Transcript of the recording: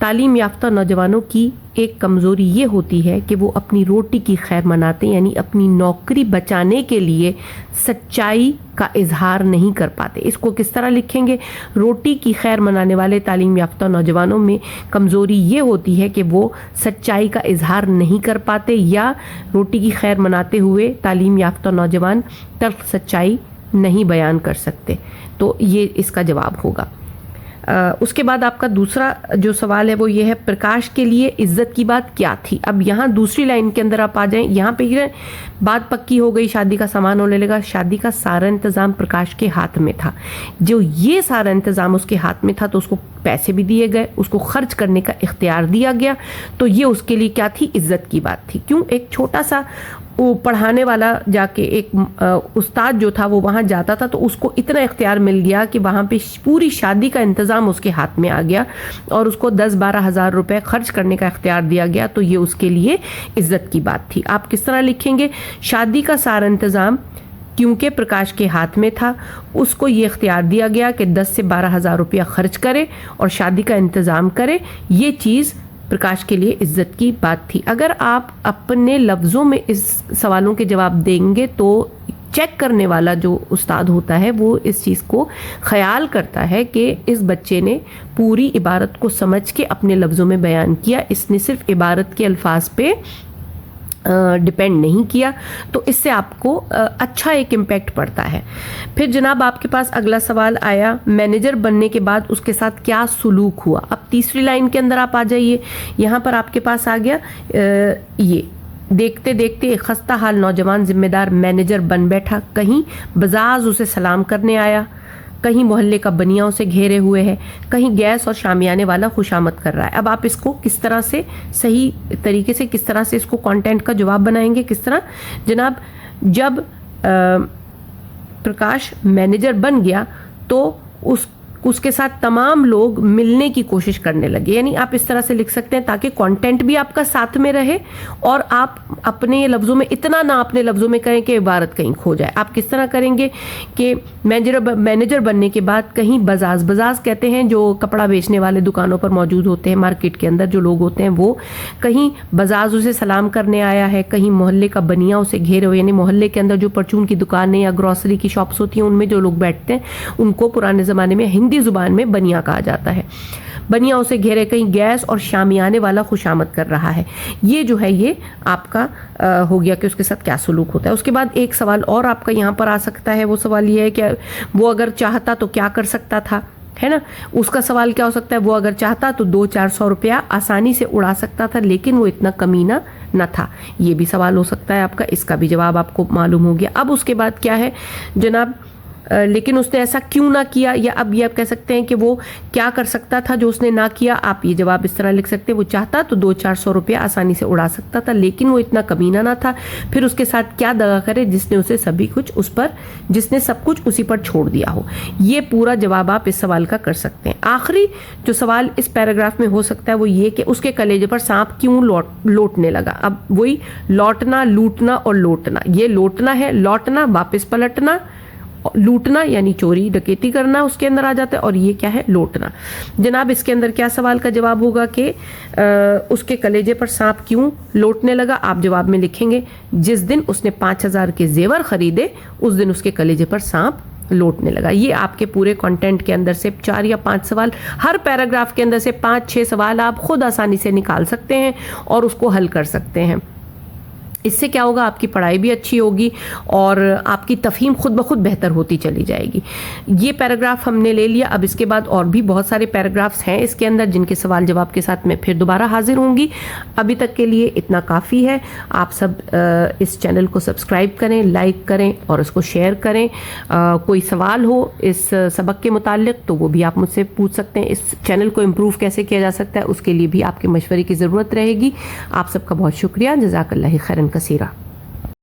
تعلیم یافتہ نوجوانوں کی ایک کمزوری یہ ہوتی ہے کہ وہ اپنی روٹی کی خیر مناتے یعنی اپنی نوکری بچانے کے لیے سچائی کا اظہار نہیں کر پاتے. اس کو کس طرح لکھیں گے؟ روٹی کی خیر منانے والے تعلیم یافتہ نوجوانوں میں کمزوری یہ ہوتی ہے کہ وہ سچائی کا اظہار نہیں کر پاتے یا روٹی کی خیر مناتے ہوئے تعلیم یافتہ نوجوان تلخ سچائی نہیں بیان کر سکتے. تو یہ اس کا جواب ہوگا. اس کے بعد آپ کا دوسرا جو سوال ہے وہ یہ ہے پرکاش کے لیے عزت کی بات کیا تھی. اب یہاں دوسری لائن کے اندر آپ آ جائیں, یہاں پہ بات پکی ہو گئی, شادی کا سامان ہونے لگا. شادی کا سارا انتظام پرکاش کے ہاتھ میں تھا. جو یہ سارا انتظام اس کے ہاتھ میں تھا تو اس کو پیسے بھی دیے گئے, اس کو خرچ کرنے کا اختیار دیا گیا. تو یہ اس کے لیے کیا تھی؟ عزت کی بات تھی. کیوں؟ ایک چھوٹا سا وہ پڑھانے والا جا کے ایک استاد جو تھا وہ وہاں جاتا تھا تو اس کو اتنا اختیار مل گیا کہ وہاں پہ پوری شادی کا انتظام اس کے ہاتھ میں آ گیا اور اس کو 10-12 ہزار روپے خرچ کرنے کا اختیار دیا گیا. تو یہ اس کے لیے عزت کی بات تھی. آپ کس طرح لکھیں گے؟ شادی کا سارا انتظام کیونکہ پرکاش کے ہاتھ میں تھا اس کو یہ اختیار دیا گیا کہ 10 سے 12 ہزار روپیہ خرچ کرے اور شادی کا انتظام کرے. یہ چیز پرکاش کے لیے عزت کی بات تھی. اگر آپ اپنے لفظوں میں اس سوالوں کے جواب دیں گے تو چیک کرنے والا جو استاد ہوتا ہے وہ اس چیز کو خیال کرتا ہے کہ اس بچے نے پوری عبارت کو سمجھ کے اپنے لفظوں میں بیان کیا, اس نے صرف عبارت کے الفاظ پہ ڈیپینڈ نہیں کیا. تو اس سے آپ کو اچھا ایک امپیکٹ پڑتا ہے. پھر جناب آپ کے پاس اگلا سوال آیا مینیجر بننے کے بعد اس کے ساتھ کیا سلوک ہوا. اب تیسری لائن کے اندر آپ آ جائیے, یہاں پر آپ کے پاس آ گیا یہ دیکھتے دیکھتے ایک خستہ حال نوجوان ذمہ دار مینیجر بن بیٹھا. کہیں بزاز اسے سلام کرنے آیا, کہیں محلے کا بنیا اسے گھیرے ہوئے ہے, کہیں گیس اور شامیانے والا خوشامد کر رہا ہے. اب آپ اس کو کس طرح سے صحیح طریقے سے کس طرح سے اس کو کانٹینٹ کا جواب بنائیں گے؟ کس طرح جناب؟ جب پرکاش مینیجر بن گیا تو اس کے ساتھ تمام لوگ ملنے کی کوشش کرنے لگے. یعنی آپ اس طرح سے لکھ سکتے ہیں تاکہ کانٹینٹ بھی آپ کا ساتھ میں رہے اور آپ اپنے لفظوں میں اتنا نہ اپنے لفظوں میں کہیں کہ عبارت کہیں کھو جائے. آپ کس طرح کریں گے کہ مینیجر بننے کے بعد کہیں بزاز کہتے ہیں جو کپڑا بیچنے والے دکانوں پر موجود ہوتے ہیں مارکیٹ کے اندر جو لوگ ہوتے ہیں وہ, کہیں بزاز اسے سلام کرنے آیا ہے, کہیں محلے کا بنیا اسے گھیرے ہوئے یعنی محلے کے اندر جو پرچون کی دکانیں یا گروسری کی شاپس ہوتی ہیں ان میں جو لوگ بیٹھتے ہیں ان کو پرانے زمانے میں ہندی زبان میں بنیا کہا جاتا ہے. بنیا اسے گھیرے, کہیں گیس اور شامیانے والا خوشامد کر رہا ہے. یہ جو ہے یہ آپ کا ہو گیا کہ اس کے ساتھ کیا سلوک ہوتا ہے. اس کے بعد ایک سوال اور آپ کا یہاں پر آ سکتا ہے, وہ سوال یہ ہے کہ وہ اگر چاہتا تو کیا کر سکتا تھا, ہے نا. اس کا سوال کیا ہو سکتا ہے؟ وہ اگر چاہتا تو 200-400 روپیہ آسانی سے اڑا سکتا تھا لیکن وہ اتنا کمینہ نہ تھا. یہ بھی سوال ہو سکتا ہے آپ کا, اس کا بھی جواب آپ کو معلوم ہو گیا. اب اس کے بعد کیا ہے جناب؟ لیکن اس نے ایسا کیوں نہ کیا, یا اب یہ آپ کہہ سکتے ہیں کہ وہ کیا کر سکتا تھا جو اس نے نہ کیا. آپ یہ جواب اس طرح لکھ سکتے ہیں وہ چاہتا تو 200-400 روپیہ آسانی سے اڑا سکتا تھا لیکن وہ اتنا کمینہ نہ تھا. پھر اس کے ساتھ کیا دغا کرے جس نے سب کچھ اسی پر چھوڑ دیا ہو. یہ پورا جواب آپ اس سوال کا کر سکتے ہیں. آخری جو سوال اس پیراگراف میں ہو سکتا ہے وہ یہ کہ اس کے کلیجے پر سانپ کیوں لوٹنے لگا. اب وہی لوٹنا, لوٹنا اور لوٹنا. یہ لوٹنا ہے, لوٹنا واپس پلٹنا, لوٹنا یعنی چوری ڈکیتی کرنا اس کے اندر آ جاتا ہے, اور یہ کیا ہے؟ لوٹنا. جناب اس کے اندر کیا سوال کا جواب ہوگا کہ اس کے کلیجے پر سانپ کیوں لوٹنے لگا. آپ جواب میں لکھیں گے جس دن اس نے 5000 کے زیور خریدے اس دن اس کے کلیجے پر سانپ لوٹنے لگا. یہ آپ کے پورے کنٹینٹ کے اندر سے 4 یا 5 سوال, ہر پیراگراف کے اندر سے 5-6 سوال آپ خود آسانی سے نکال سکتے ہیں اور اس کو حل کر سکتے ہیں. اس سے کیا ہوگا؟ آپ کی پڑھائی بھی اچھی ہوگی اور آپ کی تفہیم خود بخود بہتر ہوتی چلی جائے گی. یہ پیراگراف ہم نے لے لیا. اب اس کے بعد اور بھی بہت سارے پیراگرافس ہیں اس کے اندر جن کے سوال جواب کے ساتھ میں پھر دوبارہ حاضر ہوں گی. ابھی تک کے لیے اتنا کافی ہے. آپ سب اس چینل کو سبسکرائب کریں, لائک کریں اور اس کو شیئر کریں. کوئی سوال ہو اس سبق کے متعلق تو وہ بھی آپ مجھ سے پوچھ سکتے ہیں. اس چینل کو امپروو کیسے کیا جا سکتا ہے اس کے لیے بھی آپ کے مشورے کی ضرورت رہے گی. آپ سب کا بہت شکریہ. جزاک اللہ خیرن کثیرہ.